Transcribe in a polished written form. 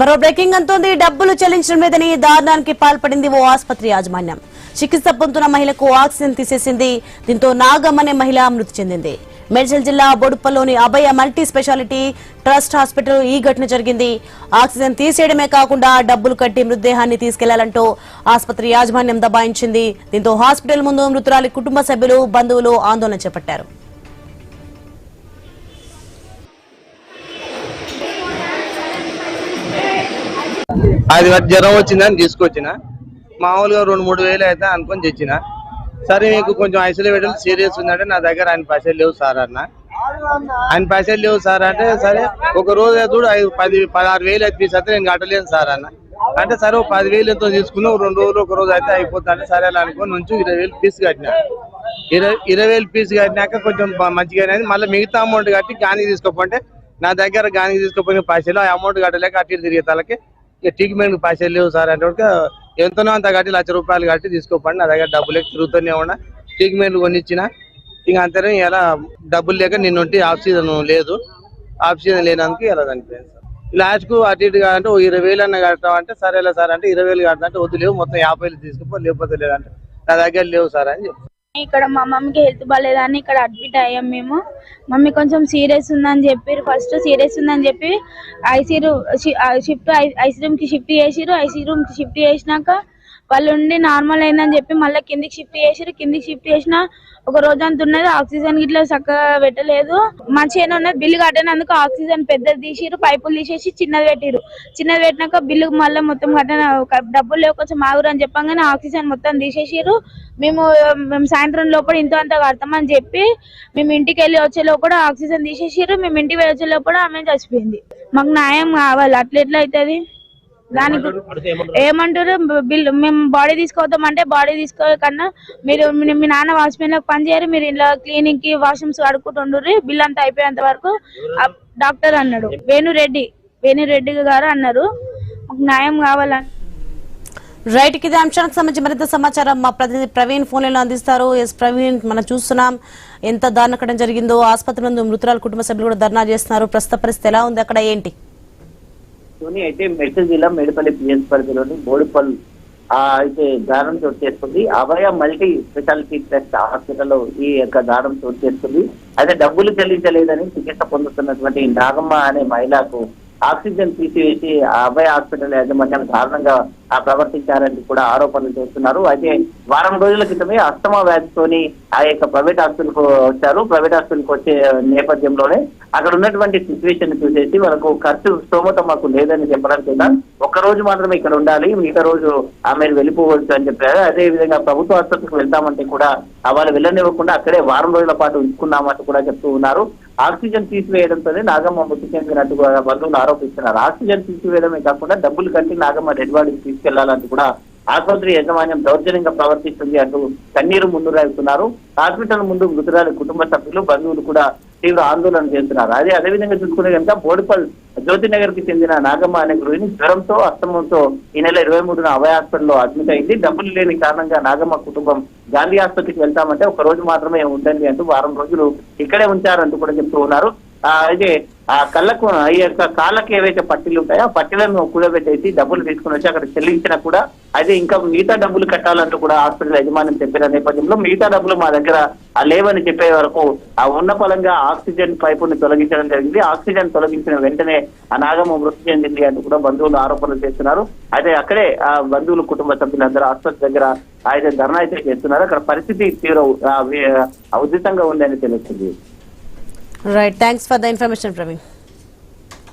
మరో బ్రేకింగ్ అంతోంది. డబ్బులు చెల్లించడం లేదని దారుణానికి పాల్పడింది ఓ ఆసుపత్రి యాజమాన్యం. చికిత్స పొందుతున్న మహిళకు ఆక్సిజన్ తీసేసింది. దీంతో నాగం అనే మహిళ మృతి చెందింది. మేడ్చల్ జిల్లా బోడుప్పల్లోని అభయ మల్టీ స్పెషాలిటీ ట్రస్ట్ హాస్పిటల్ ఈ ఘటన జరిగింది. ఆక్సిజన్ తీసేయడమే కాకుండా డబ్బులు కట్టి మృతదేహాన్ని తీసుకెళ్లాలంటూ ఆసుపత్రి యాజమాన్యం దబాయించింది. దీంతో హాస్పిటల్ ముందు మృతురాలి కుటుంబ సభ్యులు, బంధువులు ఆందోళన చేపట్టారు. అది జ్వరం వచ్చిందని తీసుకొచ్చిన, మామూలుగా 2-3 వేలు అయితే అనుకొని తెచ్చిన. సరే మీకు కొంచెం ఐసోలేటెడ్ సీరియస్ ఉందంటే నా దగ్గర ఆయన పైసలు లేవు సార్ అన్న. ఆయన పైసలు లేవు సార్ అంటే సరే ఒక రోజు చూడు 10-16 వేలు అయితే ఫీజు అయితే నేను కట్టలేను సార్ అన్న. అంటే సరే 10,000 ఎంతో తీసుకున్నావు, 2 రోజులు ఒక రోజు అయితే అయిపోతుంది. సరే అలా అనుకుని నుంచి 20,000 ఫీజు కట్టిన. 20,000 ఫీజు కట్టినాక కొంచెం మంచిగా మళ్ళీ మిగతా అమౌంట్ కట్టి గానికి తీసుకోపోతే నా దగ్గర గానికి తీసుకోపోయిన పైసలు ఆ అమౌంట్ కట్టలేక అటు తిరిగే తలకి ట్రీట్మెంట్ పైసలు లేవు సార్ అంటే ఎంతనో అంత కట్టి ₹1,00,000 కట్టి తీసుకోపండి. నా దగ్గర డబ్బులు తిరుగుతూనే ఉన్నా, ట్రీట్మెంట్ కొనిచ్చిన. ఇంకా అంతనే ఇలా డబ్బులు లేక నిన్నుంటి ఆక్సిజన్ లేదు, ఆక్సిజన్ లేనందుకు ఇలా చనిపోయింది సార్. లాస్ట్ కు అటు ఇటుగా అంటే 20,000 అన్న కట్టామంటే సరేలే సార్ అంటే 20,000 కడతా అంటే వద్దు లేవు మొత్తం 50,000 తీసుకుపో, లేకపోతే లేదంటే నా దగ్గర లేవు సార్ అని చెప్పి. ఇక్కడ మా మమ్మీకి హెల్త్ బాగాలేదని ఇక్కడ అడ్మిట్ అయ్యాం మేము. మమ్మీ కొంచెం సీరియస్ ఉందని చెప్పి ఫస్ట్ సీరియస్ ఉందని చెప్పి ఐసీరూమ్కి షిఫ్ట్ చేసిరు. ఐసీరూమ్కి షిఫ్ట్ చేసినాక వాళ్ళు ఉండి నార్మల్ అయిందని చెప్పి మళ్ళీ కిందికి షిఫ్ట్ చేసిరు. కిందికి షిఫ్ట్ చేసిన ఒక రోజు అంత ఉన్నది, ఆక్సిజన్ గిట్లా చక్కగా పెట్టలేదు. మంచిగానే ఉన్నది. బిల్లు కట్టినందుకు ఆక్సిజన్ పెద్దది తీసిరు, పైపులు తీసేసి చిన్నది పెట్టిరు. చిన్నది పెట్టినాక బిల్లు మళ్ళీ మొత్తం కట్టిన డబ్బులు లేవు కొంచెం ఆగురు అని చెప్పగానే ఆక్సిజన్ మొత్తం తీసేసిరు. మేము సాయంత్రం లోపల ఇంతో అంతా కడతామని చెప్పి మేము ఇంటికి వెళ్ళి వచ్చే లోపల ఆక్సిజన్ తీసేసిరు. మేము ఇంటికి వెళ్ళి వచ్చే లోపల ఆమె చచ్చిపోయింది. మాకు న్యాయం కావాలి. అట్లా ఎట్లా అవుతుంది? దానికి ఏమంటారు, బిల్ మేము బాడీ తీసుకోవద్దామంటే బాడీ తీసుకోకన్నా మీరు మీ నాన్న వాచ్మెన్ లకు పని చేయరు, మీరు ఇలా క్లీనింగ్ కి వాష్రూమ్స్ కడుక్కుంటుండ్రి, బిల్ అంతా అయిపోయేంత వరకు డాక్టర్ అన్నాడు. వేణురెడ్డి గారు అన్నారు. మాకు న్యాయం కావాలని. రైట్, ఇది అంశానికి సంబంధించి మరింత సమాచారం మా ప్రతినిధి ప్రవీణ్ ఫోన్ లైన్ లో అందిస్తారు. ఎస్ ప్రవీణ్, మనం చూస్తున్నాం ఎంత దారుణం జరిగిందో. ఆసుపత్రి ముందు మృతురాల కుటుంబ సభ్యులు కూడా ధర్నా చేస్తున్నారు. ప్రస్తుత పరిస్థితి ఎలా ఉంది అక్కడ, ఏంటి? అయితే మేడ్చల్ జిల్లా మేడిపల్లి పిఎస్ పరిధిలోని బోడుపల్ అయితే దారుణం చోటు చేసుకుంది. అభయ మల్టీ స్పెషాలిటీ ట్రస్ట్ హాస్పిటల్లో ఈ యొక్క దారుణం చోటు చేసుకుంది. అయితే డబ్బులు చెల్లించలేదని చికిత్స పొందుతున్నటువంటి నాగమ్మ అనే మహిళకు ఆక్సిజన్ తీసివేసి అభయ హాస్పిటల్ యాజమాన్యం దారుణంగా ప్రవర్తించారని కూడా ఆరోపణలు చేస్తున్నారు. అయితే వారం రోజుల క్రితమే అస్తమా వ్యాధితోని ఆ యొక్క ప్రైవేట్ హాస్పిటల్ కు వచ్చారు. ప్రైవేట్ హాస్పిటల్ కు వచ్చే నేపథ్యంలోనే అక్కడ ఉన్నటువంటి సిచ్యువేషన్ చూసేసి వాళ్ళకు ఖర్చు స్తోమత మాకు లేదని చెప్పడం చేత ఒక్కరోజు మాత్రమే ఇక్కడ ఉండాలి, మిగతా రోజు మీరు వెళ్ళిపోవచ్చు అని చెప్పారు. అదే విధంగా ప్రభుత్వ ఆసుపత్రికి వెళ్తామంటే కూడా వాళ్ళు వెళ్ళనివ్వకుండా అక్కడే వారం రోజుల పాటు ఉంచుకున్నామంటూ కూడా చెప్తూ ఉన్నారు. ఆక్సిజన్ తీసివేయడంతోనే నాగమ్మ మృతి చెందినట్టు బంధువులు ఆరోపిస్తున్నారు. ఆక్సిజన్ తీసివేయడమే కాకుండా డబ్బులు కట్టి నాగమ్మ డెడ్ బాడీకి తీసుకెళ్లాలంటూ కూడా ఆసుపత్రి యాజమాన్యం దౌర్జన్యంగా ప్రవర్తిస్తుంది అంటూ కన్నీరు ముందు రాస్తున్నారు. హాస్పిటల్ ముందు మృతురాలి కుటుంబ సభ్యులు, బంధువులు కూడా తీవ్ర ఆందోళన చేస్తున్నారు. అదేవిధంగా చూసుకునే కనుక బోడుపల్ జ్యోతినగర్ కి చెందిన నాగమ్మ అనే గృహిణి జ్వరంతో అస్తమంతో ఈ నెల 23న అభయ హాస్పిటల్లో అడ్మిట్ అయింది. డబ్బులు లేని కారణంగా నాగమ్మ కుటుంబం గాంధీ ఆసుపత్రికి వెళ్తామంటే ఒక రోజు మాత్రమే ఉండండి అంటూ వారం రోజులు ఇక్కడే ఉంచారంటూ కూడా చెప్తూ ఉన్నారు. అయితే ఆ కళ్ళకు ఈ యొక్క కాళ్ళకి ఏవైతే పట్టీలు ఉంటాయో ఆ పట్టీలను కూడబెట్టేసి డబ్బులు తీసుకుని వచ్చి అక్కడ చెల్లించినా కూడా అయితే ఇంకా మిగతా డబ్బులు కట్టాలంటూ కూడా హాస్పిటల్ యజమాని చెప్పిన నేపథ్యంలో మిగతా డబ్బులు మా దగ్గర లేవని చెప్పే వరకు ఆ ఉన్న ఫలంగా ఆక్సిజన్ పైపుని తొలగించడం జరిగింది. ఆక్సిజన్ తొలగించిన వెంటనే ఆ నాగమ్మ మృతి చెందింది అంటూ కూడా బంధువులు ఆరోపణలు చేస్తున్నారు. అయితే అక్కడే ఆ బంధువులు కుటుంబ సభ్యులందరూ ఆసుపత్రి దగ్గర అయితే ధర్నా అయితే చేస్తున్నారు. అక్కడ పరిస్థితి తీవ్ర ఉధృతంగా ఉందని తెలుస్తుంది. Right, thanks for the information Praveen.